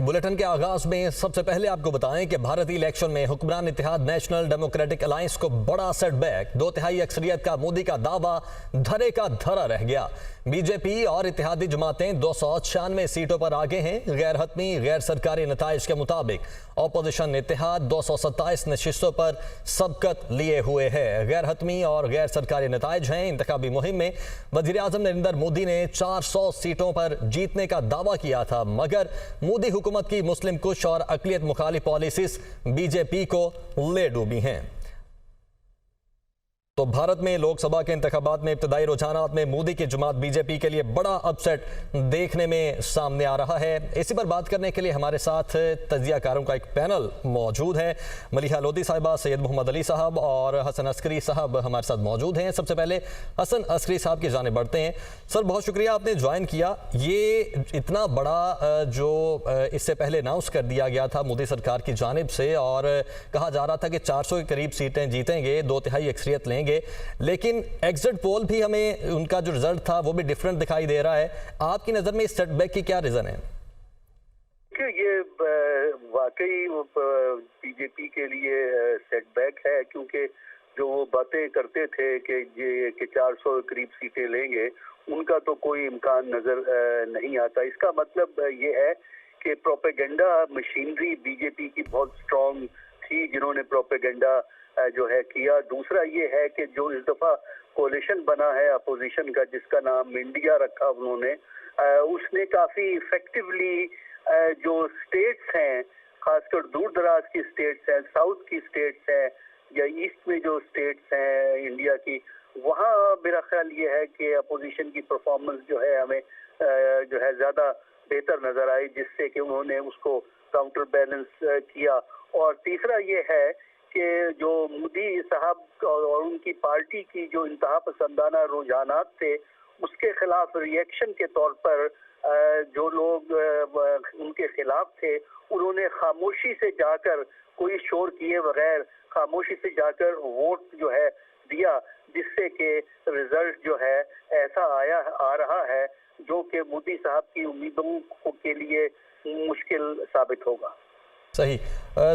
Bulletin के आगाज में सबसे पहले आपको बताएं कि भारतीय इलेक्शन में हुक्मरान इत्तेहाद नेशनल डेमोक्रेटिक अलायंस को बड़ा सेटबैक। 2/3 अक्सरियत का मोदी का दावा धरे का धरा रह गया। बीजेपी और इत्तेहादी जमातें 296 सीटों पर आगे हैं। गैर हतमी गैर सरकारी नताइज के मुताबिक अपोजिशन इत्तेहाद 227 नशिस्तों पर सबकत लिए हुए है। गैर हतमी और गैर सरकारी नताइज हैं। इंतखाबी मुहिम में वजीर आजम नरेंद्र मोदी ने 400 सीटों पर जीतने का दावा किया था, मगर मोदी हुकूमत की मुस्लिम कुश और अकलियत मुखालिफ पॉलिसीज बीजेपी को ले डूबी हैं। तो भारत में लोकसभा के इंतखाबात में इब्तदाई रुझानात में मोदी की जमात बीजेपी के लिए बड़ा अपसेट देखने में सामने आ रहा है। इसी पर बात करने के लिए हमारे साथ तजियाकारों का एक पैनल मौजूद है। मलिहा लोधी साहिबा, सैयद मोहम्मद अली साहब और हसन अस्करी साहब हमारे साथ मौजूद हैं। सबसे पहले हसन अस्करी साहब की जानिब बढ़ते हैं। सर, बहुत शुक्रिया आपने ज्वाइन किया। ये इतना बड़ा जो इससे पहले अनाउंस कर दिया गया था मोदी सरकार की जानिब से और कहा जा रहा था कि 400 के करीब सीटें जीतेंगे, 2/3 अक्सरियत लेंगे, लेकिन एग्जिट पोल भी हमें उनका जो रिजल्ट था वो भी डिफरेंट दिखाई दे रहा है। आपकी नजर में इस सेटबैक की क्या रीजन है? ये वाकई बीजेपी के लिए सेटबैक है, क्योंकि जो वो बातें करते थे कि 400 करीब सीटें लेंगे, उनका तो कोई इम्कान नजर नहीं आता। इसका मतलब ये है कि प्रोपेगेंडा मशीनरी बीजेपी की बहुत स्ट्रांग थी, जिन्होंने प्रोपेगेंडा जो है किया। दूसरा ये है कि जो इस दफा कोalition बना है अपोजिशन का, जिसका नाम इंडिया रखा उन्होंने, उसने काफी इफेक्टिवली जो स्टेट्स हैं, खासकर दूर दराज की स्टेट्स हैं, साउथ की स्टेट्स हैं या ईस्ट में जो स्टेट्स हैं इंडिया की, वहाँ मेरा ख्याल ये है कि अपोजिशन की परफॉर्मेंस जो है हमें जो है ज्यादा बेहतर नजर आई, जिससे कि उन्होंने उसको काउंटर बैलेंस किया। और तीसरा ये है कि जो मोदी साहब और उनकी पार्टी की जो इंतहा पसंदाना रुझानात थे, उसके खिलाफ रिएक्शन के तौर पर जो लोग उनके खिलाफ थे, उन्होंने खामोशी से जाकर, कोई शोर किए बगैर खामोशी से जाकर वोट जो है दिया, जिससे कि रिजल्ट जो है ऐसा आ रहा है जो कि मोदी साहब की उम्मीदों के लिए मुश्किल साबित होगा। सही।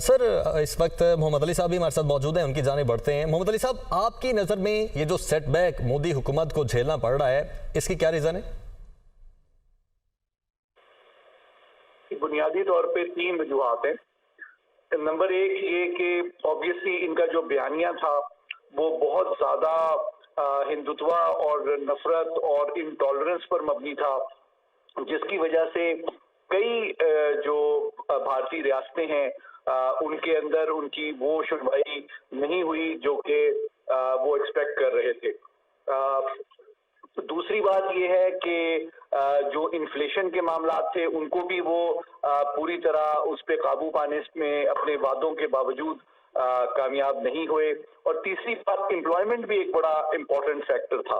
सर, इस वक्त मोहम्मद अली साहब भी हमारे साथ मौजूद हैं, उनकी जाने बढ़ते हैं। मोहम्मद अली साहब, आपकी नज़र में ये जो सेटबैक मोदी हुकूमत को झेलना पड़ रहा है, इसकी क्या रीज़न है? बुनियादी तौर पे 3 वजूहात हैं। नंबर 1 ये कि ऑब्वियसली इनका जो बयानिया था वो बहुत ज़्यादा हिंदुत्व और नफरत और इंटॉलरेंस पर मबनी था, जिसकी वजह से कई जो भारतीय रियासतें हैं उनके अंदर उनकी वो सुनवाई नहीं हुई जो कि वो एक्सपेक्ट कर रहे थे। दूसरी बात ये है कि जो इन्फ्लेशन के मामलात थे उनको भी वो पूरी तरह उस पे काबू पाने में अपने वादों के बावजूद कामयाब नहीं हुए। और तीसरी बात, एम्प्लॉयमेंट भी एक बड़ा इंपॉर्टेंट फैक्टर था।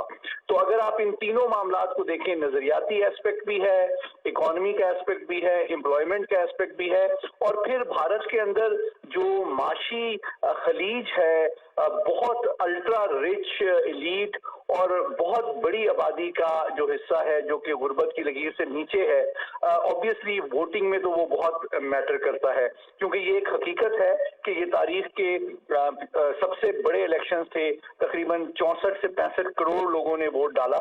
तो अगर आप इन तीनों मामलात को देखें, नजरियाती एस्पेक्ट भी है, इकोनॉमी का एस्पेक्ट भी है, एम्प्लॉयमेंट का एस्पेक्ट भी है, और फिर भारत के अंदर जो माशी खलीज है, बहुत अल्ट्रा रिच एलीट और बहुत बड़ी आबादी का जो हिस्सा है जो कि गुर्बत की लकीर से नीचे है, ऑब्वियसली वोटिंग में तो वो बहुत मैटर करता है, क्योंकि ये एक हकीकत है कि ये तारीख के सबसे बड़े इलेक्शंस थे। तकरीबन 64 से 65 करोड़ लोगों ने वोट डाला।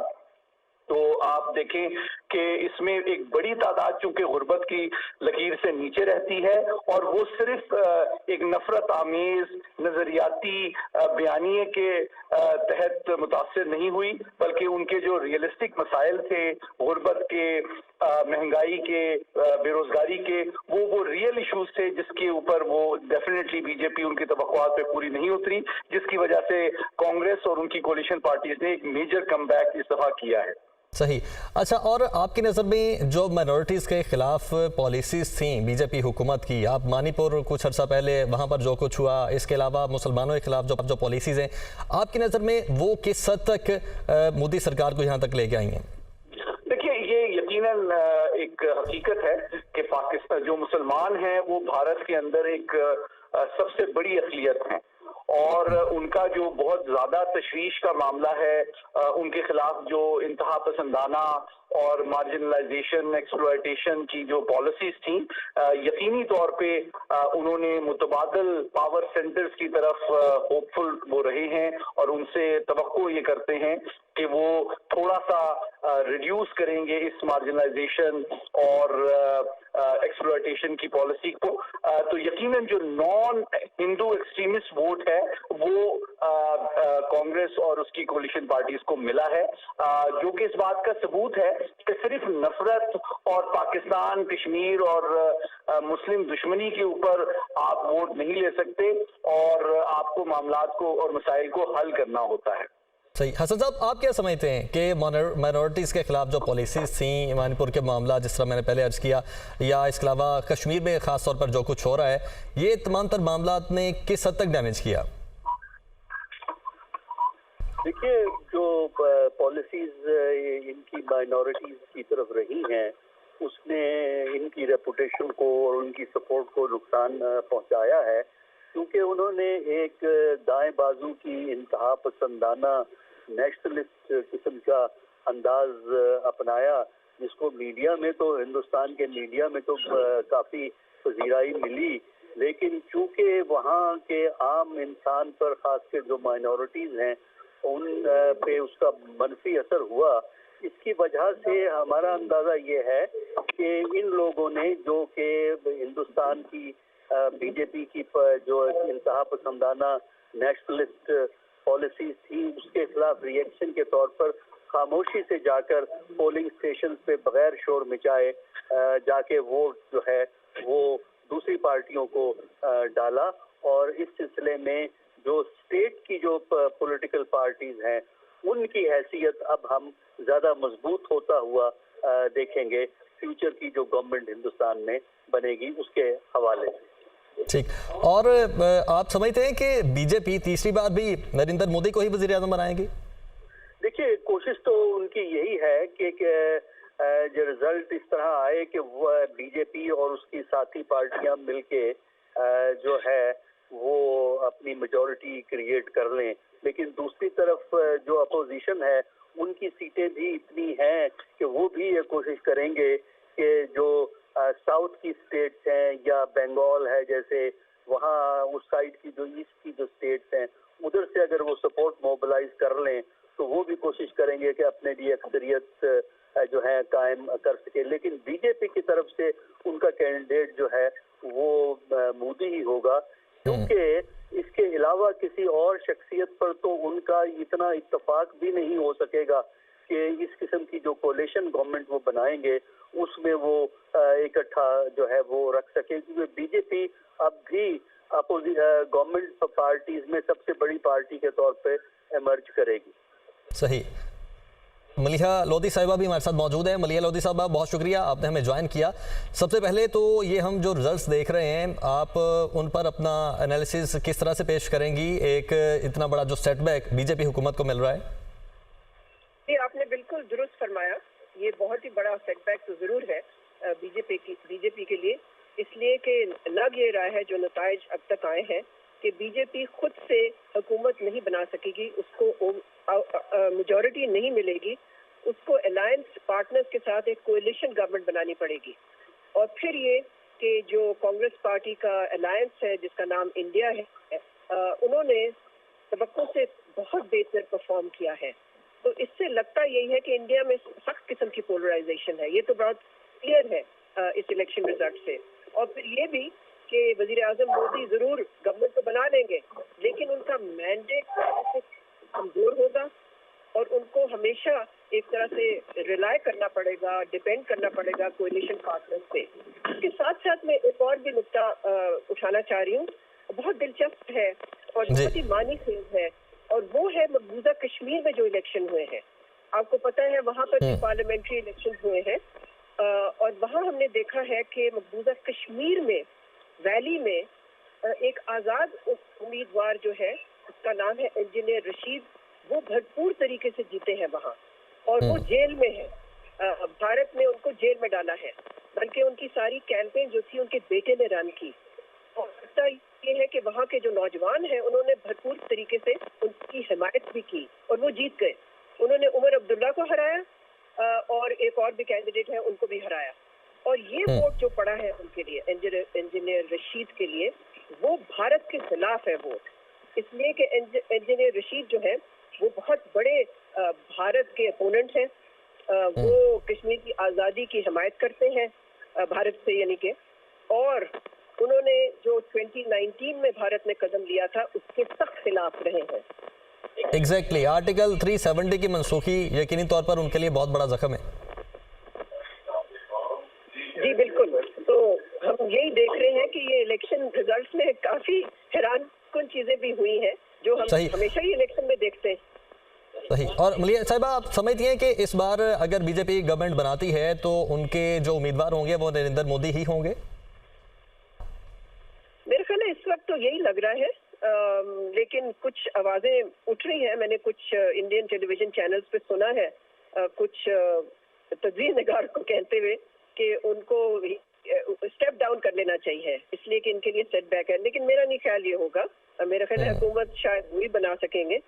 तो आप देखें कि इसमें एक बड़ी तादाद चूंकि गुर्बत की लकीर से नीचे रहती है, और वो सिर्फ एक नफरत आमेज नजरियाती बयानिए के तहत मुतासिर नहीं हुई, बल्कि उनके जो रियलिस्टिक मसाइल थे, गुर्बत के, महंगाई के, बेरोजगारी के, वो रियल इश्यूज थे जिसके ऊपर वो डेफिनेटली बीजेपी उनकी तवक्कुआत पे पूरी नहीं उतरी, जिसकी वजह से कांग्रेस और उनकी कोलिशन पार्टीज ने एक मेजर कमबैक इस दफा किया है। सही। अच्छा, और आपकी नज़र में जो माइनॉरिटीज़ के खिलाफ पॉलिसीज़ थी बीजेपी हुकूमत की, आप मणिपुर कुछ अर्सा पहले वहाँ पर जो कुछ हुआ, इसके अलावा मुसलमानों के खिलाफ जो पॉलिसीज़ हैं, आपकी नज़र में वो किस हद तक मोदी सरकार को यहाँ तक लेके आई हैं? देखिए, ये यकीनन एक हकीकत है कि पाकिस्तान जो मुसलमान हैं वो भारत के अंदर एक सबसे बड़ी अक़लियत हैं, और उनका जो बहुत ज्यादा तशवीश का मामला है, उनके खिलाफ जो इंतहा पसंदाना और मार्जिनलाइजेशन एक्सप्लॉयटेशन की जो पॉलिसीज थी, यकीनी तौर पे उन्होंने मुतबादल पावर सेंटर्स की तरफ होपफुल वो रहे हैं और उनसे तवक्को ये करते हैं कि वो थोड़ा सा रिड्यूस करेंगे इस मार्जिनलाइजेशन और एक्सप्लॉयटेशन की पॉलिसी को। तो यकीनन जो नॉन हिंदू एक्सट्रीमिस्ट वोट है वो कांग्रेस और उसकी कोलिशन पार्टीज को मिला है, जो कि इस बात का सबूत है कि सिर्फ नफरत और पाकिस्तान, कश्मीर और मुस्लिम दुश्मनी के ऊपर आप वोट नहीं ले सकते और आपको मामलात को और मसाइल को हल करना होता है। सही। हसन साहब, आप क्या समझते हैं कि माइनॉरिटीज़ के खिलाफ जो पॉलिसीज थी, मणिपुर के मामला जिस तरह मैंने पहले अर्ज किया, या इसके अलावा कश्मीर में ख़ास तौर पर जो कुछ हो रहा है, ये तमाम तर मामला ने किस हद तक डैमेज किया? देखिए, जो पॉलिसीज इनकी माइनॉरिटीज की तरफ रही हैं, उसने इनकी रेपुटेशन को और उनकी सपोर्ट को नुकसान पहुंचाया है, क्योंकि उन्होंने एक दाएं बाजू की इंतहा पसंदाना नेशनलिस्ट किस्म का अंदाज अपनाया, जिसको मीडिया में तो, हिंदुस्तान के मीडिया में तो काफ़ी पजीराई मिली, लेकिन चूंकि वहाँ के आम इंसान पर, खास कर जो माइनॉरिटीज़ हैं, उन पे उसका मनफी असर हुआ। इसकी वजह से हमारा अंदाज़ा ये है कि इन लोगों ने, जो कि हिंदुस्तान की बीजेपी की जो इंतहा पसंदाना नेशनलिस्ट पॉलिसीज थी, उसके खिलाफ रिएक्शन के तौर पर खामोशी से जाकर पोलिंग स्टेशन पे बगैर शोर मचाए जाके वोट जो है वो दूसरी पार्टियों को डाला। और इस सिलसिले में जो स्टेट की जो पॉलिटिकल पार्टीज हैं, उनकी हैसियत अब हम ज़्यादा मजबूत होता हुआ देखेंगे फ्यूचर की जो गवर्नमेंट हिंदुस्तान में बनेगी उसके हवाले से। ठीक। और आप समझते हैं कि बीजेपी तीसरी बार भी नरेंद्र मोदी को ही वजीर आज़म बनाएगी? देखिए, कोशिश तो उनकी यही है कि जो रिजल्ट इस तरह आए कि वो बीजेपी और उसकी साथी पार्टियां मिलके जो है वो अपनी मेजॉरिटी क्रिएट कर लें। लेकिन दूसरी तरफ जो अपोजिशन है, उनकी सीटें भी इतनी हैं कि वो भी ये कोशिश करेंगे कि जो साउथ की स्टेट्स हैं या बंगाल है, जैसे वहाँ उस साइड की जो ईस्ट की जो स्टेट्स हैं, उधर से अगर वो सपोर्ट मोबिलाइज कर लें तो वो भी कोशिश करेंगे कि अपने लिए अक्सरियत जो है कायम कर सके। लेकिन बीजेपी की तरफ से उनका कैंडिडेट जो है वो मोदी ही होगा, क्योंकि इसके अलावा किसी और शख्सियत पर तो उनका इतना इत्तेफाक भी नहीं हो सकेगा कि इस किस्म की जो कोलिशन गवर्नमेंट वो बनाएंगे उसमें वो इकट्ठा जो है वो रख सके, क्योंकि बीजेपी अब भी गवर्नमेंट पार्टीज में सबसे बड़ी पार्टी के तौर पे इमर्ज करेगी। सही। मलिहा लोधी साहिबा भी हमारे साथ मौजूद है। मलिहा लोधी साहिबा, बहुत शुक्रिया, आपने हमें ज्वाइन किया। सबसे पहले तो ये हम जो रिजल्ट्स देख रहे हैं, आप उन पर अपना एनालिसिस किस तरह से पेश करेंगी? एक इतना बड़ा जो सेटबैक बीजेपी हुकूमत को मिल रहा है। ये आपने बिल्कुल दुरुस्त फरमाया, ये बहुत ही बड़ा सेटबैक तो जरूर है बीजेपी के लिए, इसलिए कि लग ये रहा है जो नताइज अब तक आए हैं कि बीजेपी खुद से हुकूमत नहीं बना सकेगी, उसको मेजॉरिटी नहीं मिलेगी, उसको अलायंस पार्टनर्स के साथ एक कोएलिशन गवर्नमेंट बनानी पड़ेगी। और फिर ये कि जो कांग्रेस पार्टी का अलायंस है जिसका नाम इंडिया है, उन्होंने तवक्को से बहुत बेहतर परफॉर्म किया है। तो इससे लगता यही है कि इंडिया में सख्त किस्म की पोलराइजेशन है, ये तो बहुत क्लियर है इस इलेक्शन रिजल्ट से। और फिर ये भी कि वजीर आजम मोदी जरूर गवर्नमेंट को बना लेंगे, लेकिन उनका मैंडेट कमजोर होगा और उनको हमेशा एक तरह से रिलाय करना पड़ेगा, डिपेंड करना पड़ेगा कोएलिशन पार्टनर पे। इसके साथ साथ मैं एक और भी नुकता उठाना चाह रही हूँ, बहुत दिलचस्प है और बहुत ही मानी खेल है, और वो है मकबूजा कश्मीर में जो इलेक्शन हुए हैं। आपको पता है वहाँ पर जो पार्लियामेंट्री इलेक्शन हुए हैं, और वहाँ हमने देखा है कि मकबूजा कश्मीर में वैली में एक आज़ाद उम्मीदवार जो है, उसका नाम है इंजीनियर रशीद, वो भरपूर तरीके से जीते हैं वहाँ, और वो जेल में है। भारत ने उनको जेल में डाला है, बल्कि उनकी सारी कैंपेन जो थी उनके बेटे ने रन की। और लगता ये है कि वहाँ के जो नौजवान हैं उन्होंने भरपूर तरीके से उनकी हिमायत भी की और वो जीत गए। उन्होंने उमर अब्दुल्ला को हराया और एक और भी कैंडिडेट है उनको भी हराया। और ये वोट जो पड़ा है उनके लिए, इंजीनियर रशीद के लिए, वो भारत के खिलाफ है वोट, इसलिए कि इंजीनियर रशीद जो है वो बहुत बड़े भारत के अपोनेंट हैं। वो कश्मीर की आज़ादी की हिमायत करते हैं भारत से, यानी कि, और उन्होंने जो 2019 में भारत ने कदम लिया था उसके सख्त खिलाफ रहे हैं। एग्जैक्टली आर्टिकल 370 की मनसूखी यकीनी तौर पर उनके लिए बहुत बड़ा जख्म है। जी बिल्कुल, तो हम यही देख रहे हैं कि ये इलेक्शन रिजल्ट्स में काफी हैरानकुन चीजें भी हुई हैं जो हम हमेशा ही इलेक्शन में देखते हैं। सही। और मलिया साहिबा, आप समझती हैं कि इस बार अगर बीजेपी गवर्नमेंट बनाती है तो उनके जो उम्मीदवार होंगे वो नरेंद्र मोदी ही होंगे? मेरे ख्याल है इस वक्त तो यही लग रहा है, लेकिन कुछ आवाजें उठ रही हैं। मैंने कुछ इंडियन टेलीविजन चैनल्स पे सुना है कुछ तज्ज़िया निगार को कहते हुए कि उनको स्टेप डाउन कर लेना चाहिए इसलिए कि इनके लिए सेटबैक है। लेकिन मेरा नहीं ख्याल ये होगा। मेरा ख्याल है हुकूमत शायद वही बना सकेंगे,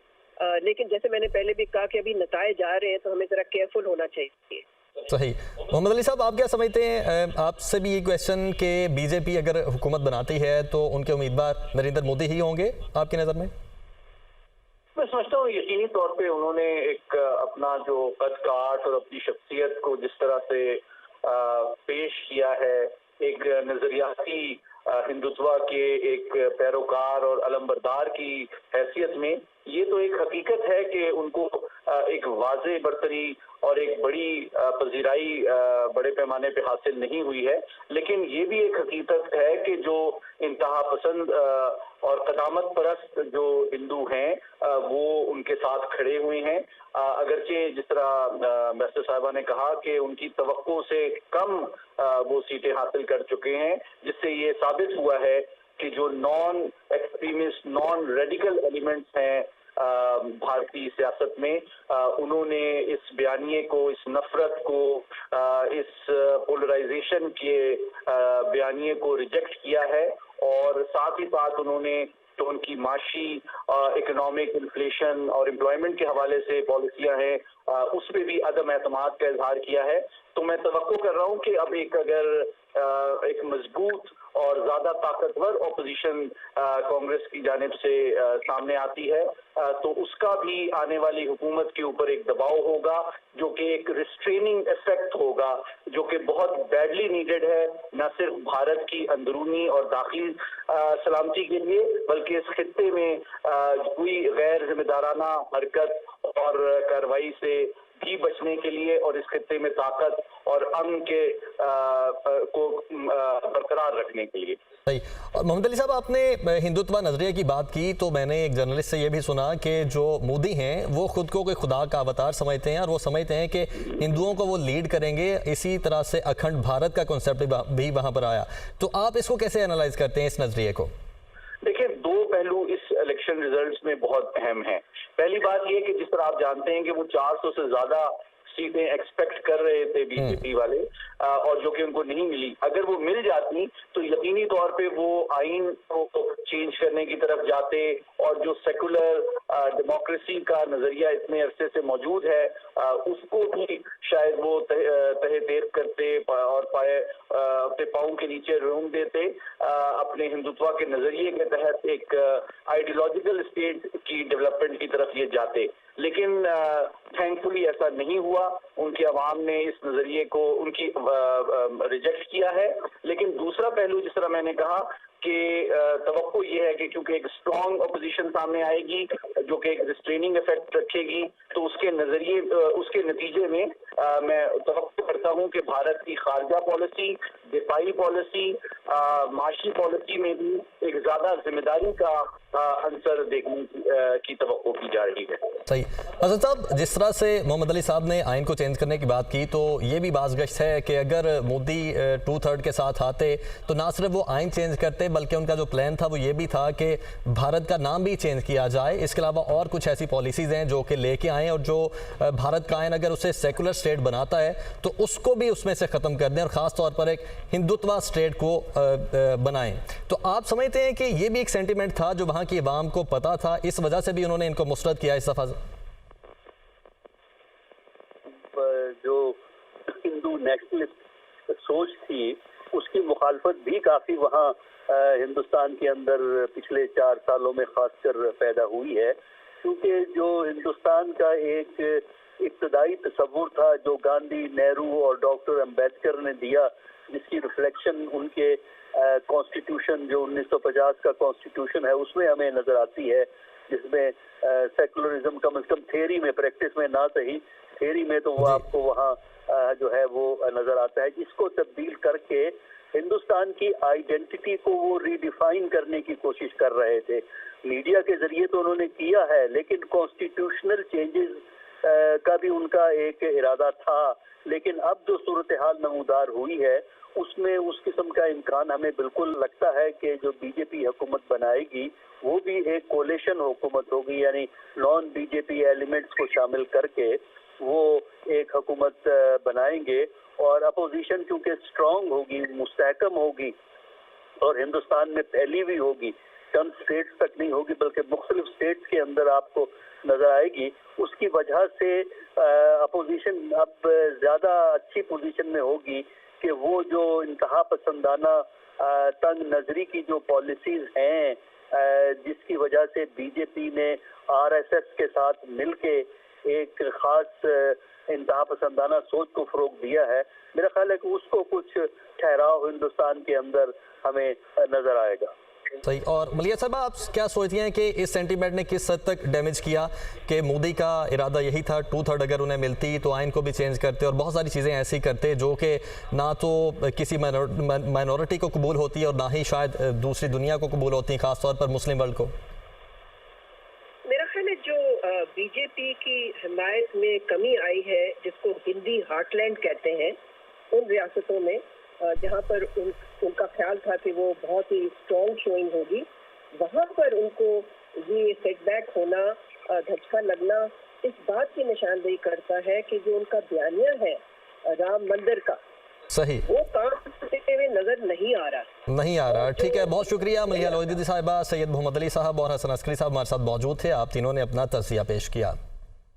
लेकिन जैसे मैंने पहले भी कहा कि अभी नताए आ रहे हैं तो हमें जरा केयरफुल होना चाहिए। सही। मोहम्मद अली साहब, आप क्या समझते हैं, आपसे भी ये क्वेश्चन कि बीजेपी अगर हुकूमत बनाती है तो उनके उम्मीदवार नरेंद्र मोदी ही होंगे आपकी नज़र में? मैं समझता हूँ यकीनी तौर पे उन्होंने एक अपना जो कद काठ और अपनी शख्सियत को जिस तरह से पेश किया है, एक नजरियाती हिंदुत्व के एक पैरोकार और अलमबरदार की हैसियत में, ये तो एक हकीकत है कि उनको एक वाज़े बरतरी और एक बड़ी पजीराई बड़े पैमाने पे हासिल नहीं हुई है। लेकिन ये भी एक हकीकत है कि जो इंतहा पसंद और कदामत परस्त जो हिंदू हैं वो उनके साथ खड़े हुए हैं। अगरचे जिस तरह बैरिस्टर साहिबा ने कहा कि उनकी तवक्को से कम वो सीटें हासिल कर चुके हैं, जिससे ये साबित हुआ है कि जो non extremist, non radical elements हैं भारतीय सियासत में, उन्होंने इस बयानिए को, इस नफरत को, इस पोलराइजेशन के बयानिए को रिजेक्ट किया है। और साथ ही साथ उन्होंने तो उनकी माशी, इकोनॉमिक, इन्फ्लेशन और एम्प्लॉयमेंट के हवाले से पॉलिसियां हैं, उस पर भी अदम एतमाद का इजहार किया है। तो मैं तवक्को कर रहा हूँ कि अब एक मजबूत और ज्यादा ताकतवर ऑपोजिशन कांग्रेस की जानिब से सामने आती है तो उसका भी आने वाली हुकूमत के ऊपर एक दबाव होगा, जो कि एक रिस्ट्रेनिंग इफेक्ट होगा, जो कि बहुत बैडली नीडेड है, न सिर्फ भारत की अंदरूनी और दाखिली सलामती के लिए, बल्कि इस खित्ते में कोई गैर जिम्मेदाराना हरकत और कार्रवाई से भी बचने के लिए और इस खित्ते में ताकत और अमन के को बरकरार रखने के लिए। सही। और मोहम्मद अली साहब, आपने हिंदुत्व नजरिए की बात की तो मैंने एक जर्नलिस्ट से ये भी सुना कि जो मोदी हैं वो खुद को कोई खुदा का अवतार समझते हैं और वो समझते हैं कि हिंदुओं को वो लीड करेंगे। इसी तरह से अखंड भारत का कॉन्सेप्ट भी वहां पर आया। तो आप इसको कैसे एनालाइज करते हैं, इस नजरिए को? देखिए, दो पहलू इस इलेक्शन रिजल्ट्स में बहुत अहम है। पहली बात यह कि जिस तरह आप जानते हैं कि वो 400 से ज्यादा सीटें एक्सपेक्ट कर रहे थे बीजेपी वाले, और जो कि उनको नहीं मिली। अगर वो मिल जाती तो यकीनी तौर पे वो आइन को चेंज करने की तरफ जाते और जो सेकुलर डेमोक्रेसी का नजरिया इतने अरसे से मौजूद है उसको भी शायद वो तहे देर करते और अपने पाँव के नीचे रोन देते, अपने हिंदुत्व के नजरिए के तहत एक आइडियोलॉजिकल स्टेट की डेवलपमेंट की तरफ ये जाते। लेकिन थैंकफुली ऐसा नहीं हुआ। उनके अवाम ने इस नजरिए को उनकी रिजेक्ट किया है। लेकिन दूसरा पहलू, जिस तरह मैंने कहा कि तवक्को ये है कि क्योंकि एक स्ट्रॉन्ग अपोजिशन सामने आएगी जो कि एक रिस्ट्रेनिंग इफेक्ट रखेगी, तो उसके नतीजे में मैं तवक्को करता हूं कि भारत की खारजा पॉलिसी, दिफाई पॉलिसी, माशी पॉलिसी में भी एक ज्यादा जिम्मेदारी का अंसर देखने की तवक्को की जा रही है। सही। हसन साहब, जिस तरह से मोहम्मद अली साहब ने आइन को चेंज करने की बात की, तो ये भी बाज़गश्त है कि अगर मोदी 2/3 के साथ आते तो ना सिर्फ वो आइन चेंज करते बल्कि उनका जो प्लान था वो ये भी था कि भारत का नाम भी चेंज किया जाए। इसके अलावा और कुछ ऐसी पॉलिसीज़ हैं जो कि लेके आएँ और जो भारत का आइन अगर उसे सेकुलर स्टेट बनाता है तो उसको भी उसमें से ख़त्म कर दें और ख़ास तौर पर एक हिंदुत्व स्टेट को बनाएं। तो आप समझते हैं कि ये भी एक सेंटिमेंट था जो वहाँ की अवाम को पता था, इस वजह से भी उन्होंने इनको मुस्तरद किया इस दफ़ा? जो हिंदू नेशनलिस्ट सोच थी उसकी मुखालफत भी काफ़ी वहाँ हिंदुस्तान के अंदर पिछले 4 सालों में खासकर पैदा हुई है, क्योंकि जो हिंदुस्तान का एक इब्तदाई तस्वुर था जो गांधी, नेहरू और डॉक्टर अम्बेडकर ने दिया, जिसकी रिफ्लेक्शन उनके कॉन्स्टिट्यूशन जो 1950 का कॉन्स्टिट्यूशन है उसमें हमें नजर आती है, जिसमें सेकुलरिज्म कम से कम थ्योरी में, प्रैक्टिस में ना सही, थ्योरी में तो वो आपको वहाँ जो है वो नजर आता है, जिसको तब्दील करके हिंदुस्तान की आइडेंटिटी को वो रीडिफाइन करने की कोशिश कर रहे थे। मीडिया के जरिए तो उन्होंने किया है, लेकिन कॉन्स्टिट्यूशनल चेंजेस का भी उनका एक इरादा था। लेकिन अब जो सूरत हाल नमूदार हुई है उसमें उस किस्म का इम्कान हमें बिल्कुल लगता है कि जो बीजेपी हुकूमत बनाएगी वो भी एक कोलेशन हुकूमत होगी, यानी नॉन बीजेपी एलिमेंट्स को शामिल करके वो एक हुकूमत बनाएंगे। और अपोजिशन क्योंकि स्ट्रांग होगी, मुस्तहकम होगी और हिंदुस्तान में फैली हुई होगी, चंद स्टेट्स तक नहीं होगी बल्कि मुख्तलिफ स्टेट्स के अंदर आपको नजर आएगी, उसकी वजह से अपोजिशन अब ज़्यादा अच्छी पोजीशन में होगी कि वो जो इंतहा पसंदाना तंग नजरी की जो पॉलिसीज हैं, जिसकी वजह से बीजेपी ने आरएसएस के साथ मिलके एक खास इंतहा पसंदाना सोच को फरोग दिया है, मेरा ख्याल है कि उसको कुछ ठहराव हिंदुस्तान के अंदर हमें नजर आएगा। सही। और मलिया साहब, आप क्या सोचती हैं कि इस सेंटीमेंट ने किस हद तक डैमेज किया कि मोदी का इरादा यही था 2/3 अगर उन्हें मिलती तो आइन को भी चेंज करते और बहुत सारी चीज़ें ऐसी करते जो कि ना तो किसी माइनॉरिटी को कबूल होती है और ना ही शायद दूसरी दुनिया को कबूल होती है, ख़ासतौर पर मुस्लिम वर्ल्ड को? मेरा ख्याल है जो बीजेपी की हिमायत में कमी आई है, जिसको हिंदी हार्टलैंड कहते हैं, उन रियासतों में जहाँ पर उनका ख्याल था कि वो बहुत ही स्ट्रॉन्ग शोइंग होगी, वहाँ पर उनको ये सेटबैक होना, धचका लगना इस बात की निशानदेही करता है कि जो उनका बयानिया है राम मंदिर का, सही, वो काम करते हुए नजर नहीं आ रहा। ठीक है, बहुत शुक्रिया मलिया लोईदी साहिबा, सैयद मोहम्मद अली साहब और हसन अस्करी साहब हमारे साथ मौजूद थे। आप तीनों ने अपना तज़किया पेश किया।